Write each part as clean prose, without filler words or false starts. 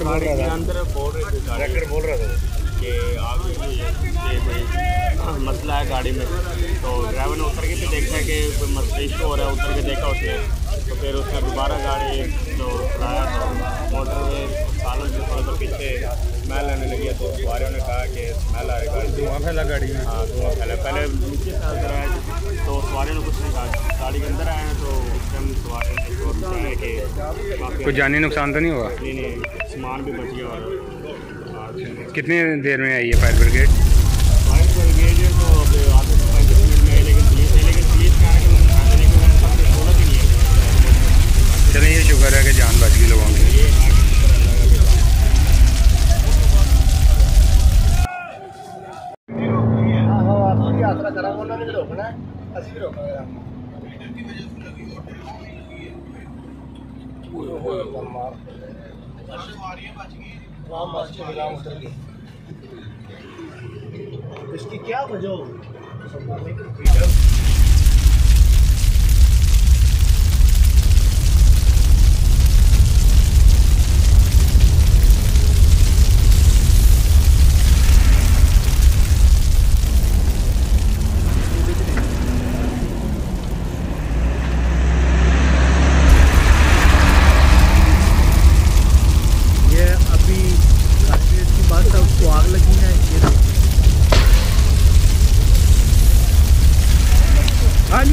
गाड़ी के अंदर बोल रहा था कि आगे कोई मसला है गाड़ी में, तो ड्राइवर ने उतर के भी देखा कि कोई मसला इशू हो रहा है, उतर के देखा उसने, तो फिर उसने दोबारा गाड़ी जो चलाया तो मोटरवे सालों से थोड़ा सा पीछे स्मेल आने लगी, तो सवारियों ने कहा कि स्मेल आ रही गाड़ी, धुआं फैला गाड़ी में। हाँ धुआं फैला, पहले नीचे से अंदर आया तो सवारियों ने कुछ नहीं कहा, गाड़ी के अंदर आए हैं तो उस टाइम सवारियों ने शोर मचाया कि कोई जानी नुकसान तो नहीं हुआ? नहीं, सामान भी बच गया। और कितनी देर में आई है फायर ब्रिगेड? फायर ब्रिगेड तो अब आधे से 35 मिनट में है, लेकिन पुलिस के आने के मैंने सबसे बोला भी नहीं है। चलें, ये शुक्र है कि जान बच गई लोगों की। यात्रा करा उन्होंने भी रोकना है, असं भी रोकना है। इसकी क्या वजह होगी?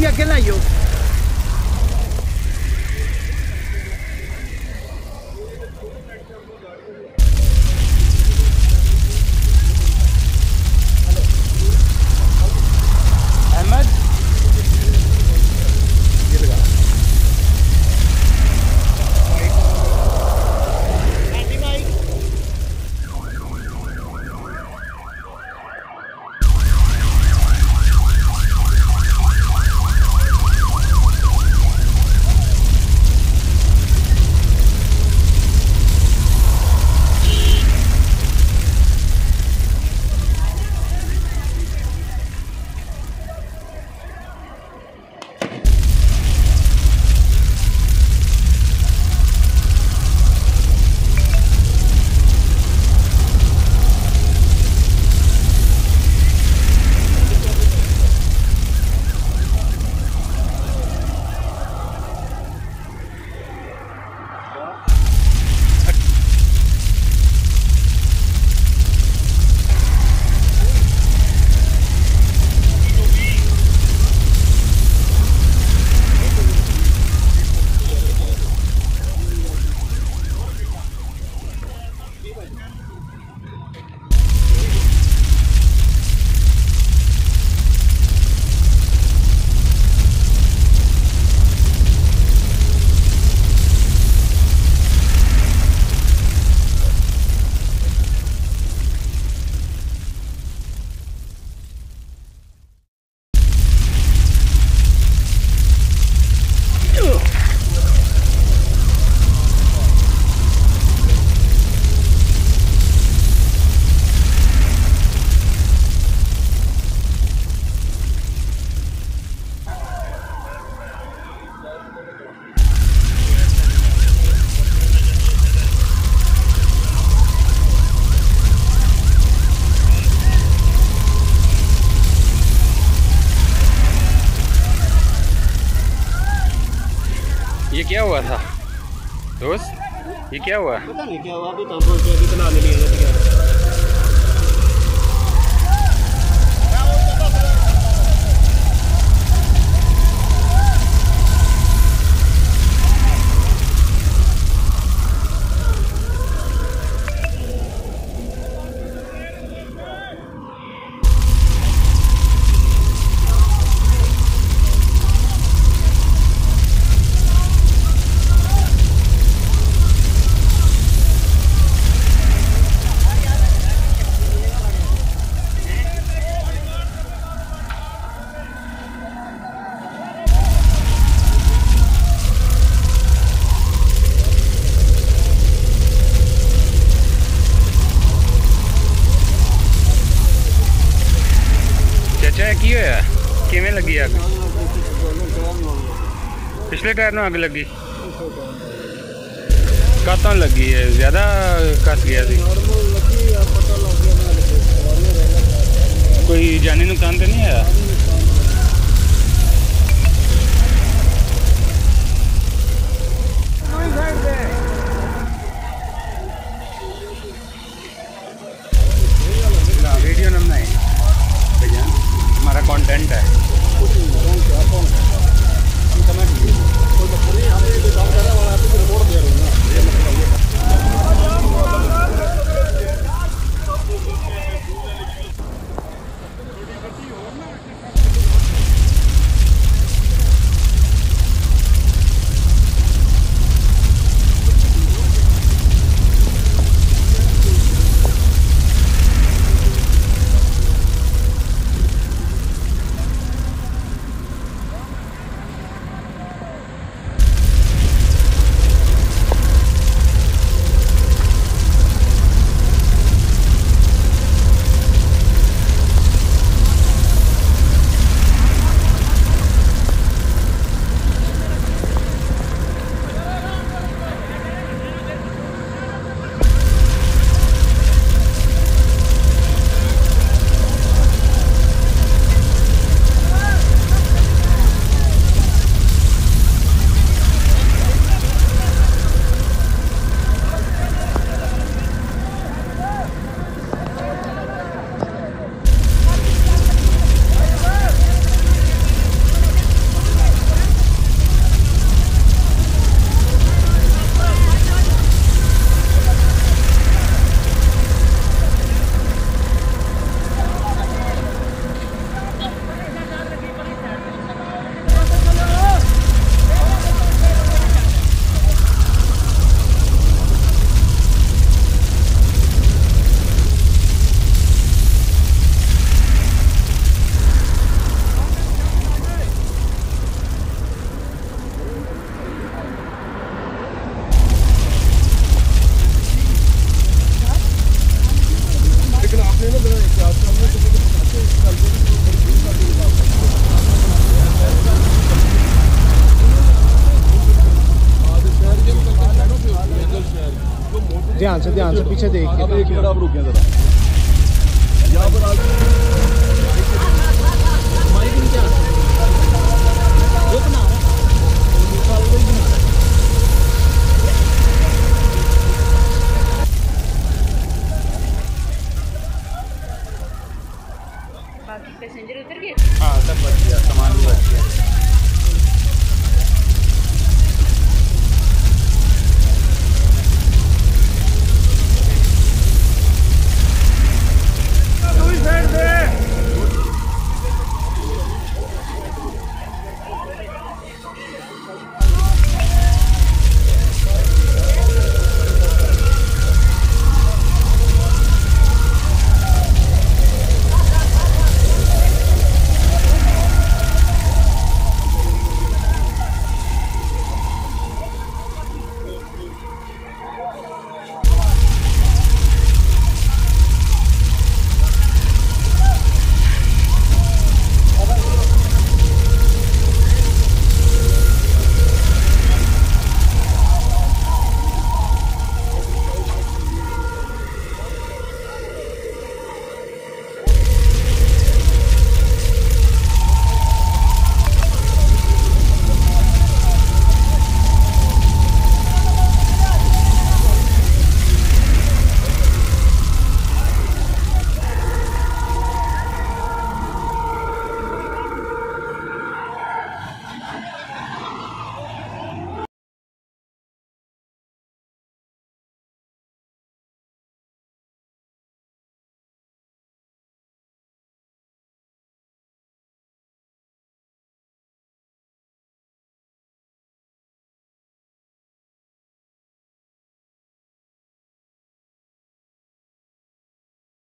अकेला ही हो। अहमद ये लगा ये क्या हुआ था दोस्त? ये क्या हुआ? पता नहीं क्या हुआ, अभी तो बोलते हैं कितना आने नहीं है। चाचा की होया किवें लगी अग? पिछले टायर में अग लगी। कतों लगी है, ज़्यादा कस गया सी। कोई जानी नुकसान तो नहीं आया? वीडियो न बनाए भैया, हमारा कंटेंट है। ध्यान से पीछे देख के। अब एक मिनट आप रुकिए जरा यहाँ पर